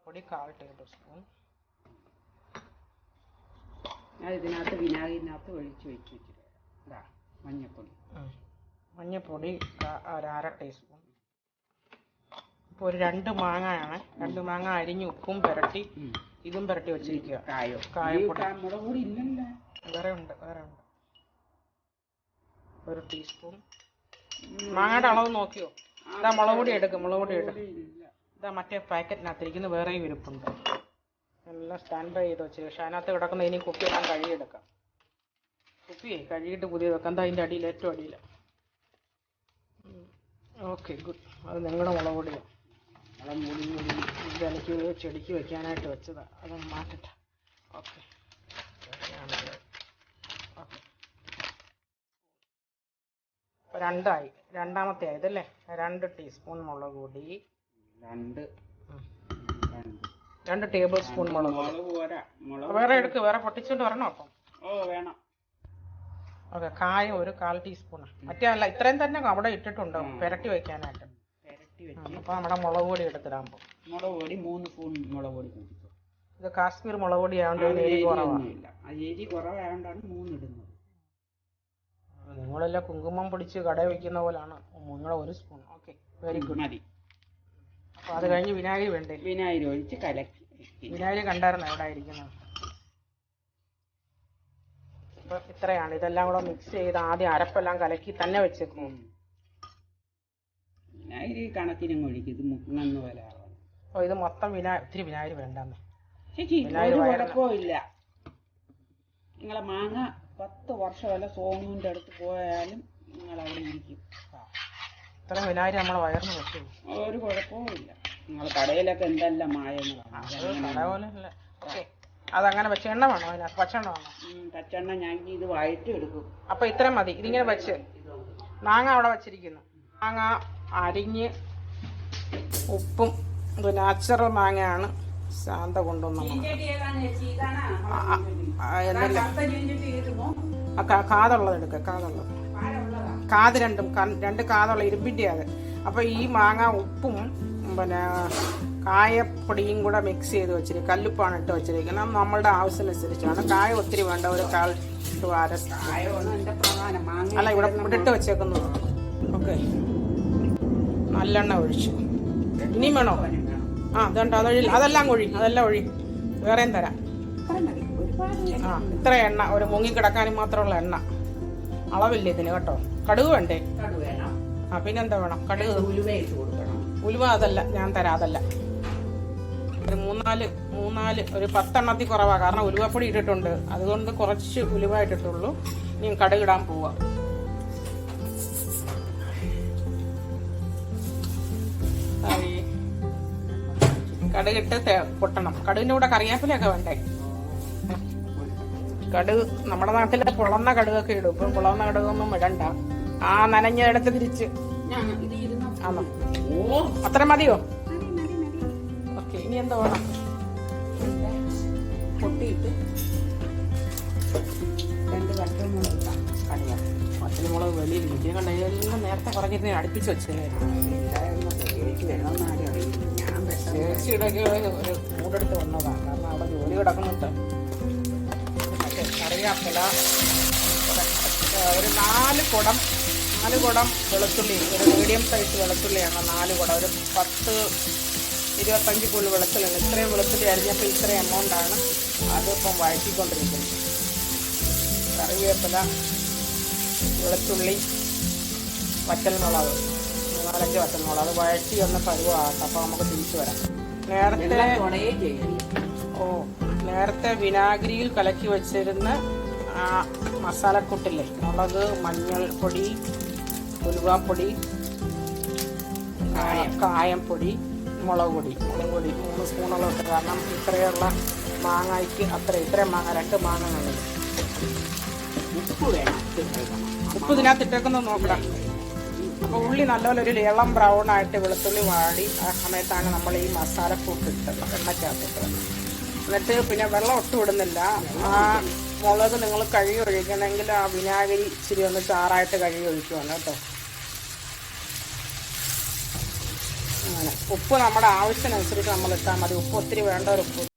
പൊടി 1/4 table spoon. ഞാൻ ഇതിനകത്ത് വിനാഗിരിനകത്ത് ഒഴിച്ച് വെച്ചിട്ട് മഞ്ഞൾപ്പൊടി. മഞ്ഞൾപ്പൊടി 1/2 ടീസ്പൂൺ. ഇപ്പോൾ ഒരു 2 മാങ്ങയാണ്. 2 മാങ്ങ അരിഞ്ഞ് ഉപ്പും പുരട്ടി ഇതും പുരട്ടി വെച്ചിരിക്കുക. കായപ്പൊടി മുളക് പൊടി ഇല്ലല്ലോ, വേറെ ഉണ്ട്. 1 ടീസ്പൂൺ. മാങ്ങയുടെ അളവ് നോക്കിയോ? ഇതാ മുളക് പൊടി എടുക്കും. ഇതാ മറ്റേ പാക്കറ്റിനകത്തിരിക്കുന്ന വേറെയും ഇരിപ്പുണ്ട്. എല്ലാം സ്റ്റാൻഡ് ബൈ ചെയ്ത് വെച്ച്. പക്ഷെ അതിനകത്ത് കിടക്കുന്ന ഇനി കുപ്പിയെല്ലാം കഴുകിയെടുക്കാം. കുപ്പിയെ കഴുകിയിട്ട് പുതിയ വെക്കാം. എന്താ അതിൻ്റെ അടിയിൽ, ഏറ്റവും അടിയിൽ. Okay, good. അത് നിങ്ങളുടെ മുളക് പൊടിയാണ്. ഇതെനിക്ക് ചെടിക്ക് വെക്കാനായിട്ട് വെച്ചതാണ്. അതൊന്ന് മാറ്റട്ടെ. ഓക്കെ, രണ്ടായി. രണ്ടാമത്തെ ആയതല്ലേ. 2 ടീസ്പൂൺ മുളക് പൊടി. 2 ടേബിൾ സ്പൂൺ മുളക് പൊടി. വേറെ എടുക്ക്, വേറെ പൊട്ടിച്ചോണ്ട് വരണോ അപ്പം? വേണം. ഓക്കെ, കായം ഒരു 1/4 ടീസ്പൂൺ. മറ്റേ അല്ല, ഇത്രയും തന്നെ അവിടെ ഇട്ടിട്ടുണ്ടോ പെരട്ടി വെക്കാനായിട്ട്? അപ്പോൾ നമ്മുടെ മുളക് പൊടി എടുത്തിടാൻ പോകും. മുളക് പൊടി 3 സ്പൂൺ മുളക് പൊടി. ഇത് കാശ്മീർ മുളക് പൊടി ആയതുകൊണ്ട് എരി കുറവാണ്. എരി കുറവായതുകൊണ്ടാണ് 3 ഇടുന്നത്. നിങ്ങളെല്ലാം കുങ്കുമം പൊടിച്ച് കടയിൽ വയ്ക്കുന്ന പോലാണ്. നിങ്ങളെ 1 സ്പൂൺ. Okay, very good. മതി. അപ്പോൾ അത് കഴിഞ്ഞ് വിനാഗിരി വേണ്ടേ? വിനാഗിരി ഒഴിച്ച് കലക്കി. വിനാഗിരി കണ്ടായിരുന്നു എവിടെ ഇരിക്കുന്നത്? അപ്പോൾ ഇത്രയാണ്. ഇതെല്ലാം കൂടെ മിക്സ് ചെയ്ത് ആദ്യം അരപ്പെല്ലാം കലക്കി തന്നെ വെച്ചേക്കും. വിനാഗിരി കണക്കിനും ഒഴിക്കും. ഇത് മുങ്ങുന്ന പോലെ ആവണം. അപ്പോൾ ഇത് മൊത്തം ഒത്തിരി വിനാഗിരി വേണ്ടെന്ന്. ഒരു കുഴപ്പമില്ല. നിങ്ങളെ മാങ്ങ 10 വർഷമല്ല സോനുവിൻ്റെ അടുത്ത് പോയാലും നിങ്ങളവിടെ ഇരിക്കും. ഇത്രയും വിനാഗിരി നമ്മളെ വയറിന് പറ്റും. ഒരു കുഴപ്പവുമില്ല. നിങ്ങൾ കടയിലൊക്കെ എന്തെല്ലാം മായങ്ങളാണ്. കട പോലെ അല്ല. ഓക്കെ, അതങ്ങനെ വെച്ച് എണ്ണ വേണോ അതിനകത്ത്? പച്ചെണ്ണ വേണോ? പച്ചെണ്ണ ഞാൻ ഇത് വഴറ്റി എടുക്കും. അപ്പോൾ ഇത്രയും മതി. ഇതിങ്ങനെ വെച്ച് മാങ്ങ അവിടെ വെച്ചിരിക്കുന്നു. മാങ്ങ അരിഞ്ഞ് ഉപ്പും, ഇത് നാച്ചുറൽ മാങ്ങയാണ്. ശാന്ത കൊണ്ടുവന്ന കാതുള്ളത് എടുക്കുക. കാത് രണ്ട് കാതുള്ള ഇരുമ്പിൻ്റെ അത്. അപ്പോൾ ഈ മാങ്ങ ഉപ്പും പിന്നെ കായപ്പൊടിയും കൂടെ മിക്സ് ചെയ്ത് വെച്ചിരിക്കും. കല്ലുപ്പാണ് ഇട്ട് വെച്ചിരിക്കുന്നത്. നമ്മളുടെ ആവശ്യമനുസരിച്ചാണ്. കായ ഒത്തിരി വേണ്ട. ഒരു 1/4 to 1/2. അല്ല, ഇവിടെ ഇട്ട് വെച്ചേക്കുന്നത്. ഓക്കെ, നല്ലെണ്ണ ഒഴിച്ചു. ഇനിയും വേണോ? അതുണ്ട്. അതെല്ലാം ഒഴി. വേറെയും തരാം. ഇത്ര എണ്ണ, ഒരു മുങ്ങിക്കിടക്കാനും മാത്രമുള്ള എണ്ണ. അളവില്ല ഇതിന് കേട്ടോ. കടുക് വേണ്ടേ? പിന്നെന്താ വേണം? കടുക്, ഉലുവ അതല്ല, ഞാൻ തരാം. അതല്ല, ഒരു 3-4 ഒരു 10 എണ്ണത്തിൽ കുറവാണ്. കാരണം ഉലുവപ്പൊടി ഇട്ടിട്ടുണ്ട്, അതുകൊണ്ട് കുറച്ച് ഉലുവ ഇട്ടിട്ടുള്ളൂ. ഇനി കടുക് ഇടാൻ പോവാ. കടുകിട്ട് പൊട്ടണം. കടുകിൻ്റെ കൂടെ കറിവേപ്പിലൊക്കെ വേണ്ടേ? കടുക് നമ്മുടെ നാട്ടിലെ പൊളന്ന കടുകൊക്കെ ഇടും. ഇപ്പം പൊളന്ന കടുകൊന്നും ഇടണ്ട. നനഞ്ഞെടുത്ത് തിരിച്ച് ആണോ? അത്ര മതിയോ? ഓക്കെ, ഇനി എന്താ വേണം? പൊട്ടിയിട്ട് 2 വറ്റൽമുളക് വെളിയിൽ കിട്ടിയ കണ്ട. എല്ലാം നേരത്തെ പറഞ്ഞിരുന്നേ അടുപ്പിച്ച് വെച്ചേനായിരുന്നു. ചേച്ചിയുടെയൊക്കെ ഒരു മൂടെടുത്ത് വന്നതാണ്. കാരണം അവിടെ ജോലി കിടക്കുന്നുണ്ട്. മറ്റേ കറിവേപ്പില, ഒരു 4 കുടം വെളുത്തുള്ളി, ഒരു മീഡിയം സൈസ് വെളുത്തുള്ളിയാണ്. 4 കുടം, ഒരു 10-25 പുള്ളി വെളുത്തുള്ളിയാണ്. ഇത്രയും വെളുത്തുള്ളി അരിഞ്ഞപ്പോൾ ഇത്രയും എമൗണ്ടാണ്. അതിപ്പം വഴറ്റിക്കൊണ്ടിരിക്കുന്നത്. കറിവേപ്പില, വെളുത്തുള്ളി, വറ്റൽമുളക്, 4-5 വറ്റൽമുളക്. അത് വഴറ്റി ഒന്ന് പരുവാകട്ടെ. അപ്പോൾ നമുക്ക് തിരിച്ചു വരാം. നേരത്തെ വിനാഗിരിയിൽ കലക്കി വെച്ചിരുന്ന ആ മസാലക്കൂട്ടില്ലേ, മുളക്, മഞ്ഞൾപ്പൊടി, ഉലുവാപ്പൊടി, കായംപ്പൊടി, മുളക് പൊടി 3 സ്പൂണോളം ഇട്ട്. കാരണം ഇത്രയുള്ള മാങ്ങയ്ക്ക് ഇത്രയും മാങ്ങ 2 മാങ്ങ കാണും. ഉപ്പ് വേണം. ഉപ്പ് ഇതിനകത്ത് ഇട്ടേക്കുന്നത് നോക്കണം. അപ്പോൾ ഉള്ളി നല്ലപോലെ ഒരു ഇളം ബ്രൗൺ ആയിട്ട് വെളുത്തുള്ളി വാടി. ആ സമയത്താണ് നമ്മൾ ഈ മസാലക്കൂട്ട് ഇട്ടത് എണ്ണയ്ക്കകത്തിട്ട്. എന്നിട്ട് പിന്നെ വെള്ളം ഒട്ടും ഇടുന്നില്ല. ആ മുളക് നിങ്ങൾ കഴുകി ഒഴിക്കണമെങ്കിൽ ആ വിനാഗിരി ഇച്ചിരി ഒന്ന് ചാറായിട്ട് കഴുകി ഒഴിക്കുവാണ് കേട്ടോ. അങ്ങനെ ഉപ്പ് നമ്മുടെ ആവശ്യത്തിനനുസരിച്ച് നമ്മൾ ഇട്ടാൽ മതി. ഉപ്പ് ഒത്തിരി വേണ്ട ഒരു ഉപ്പ്.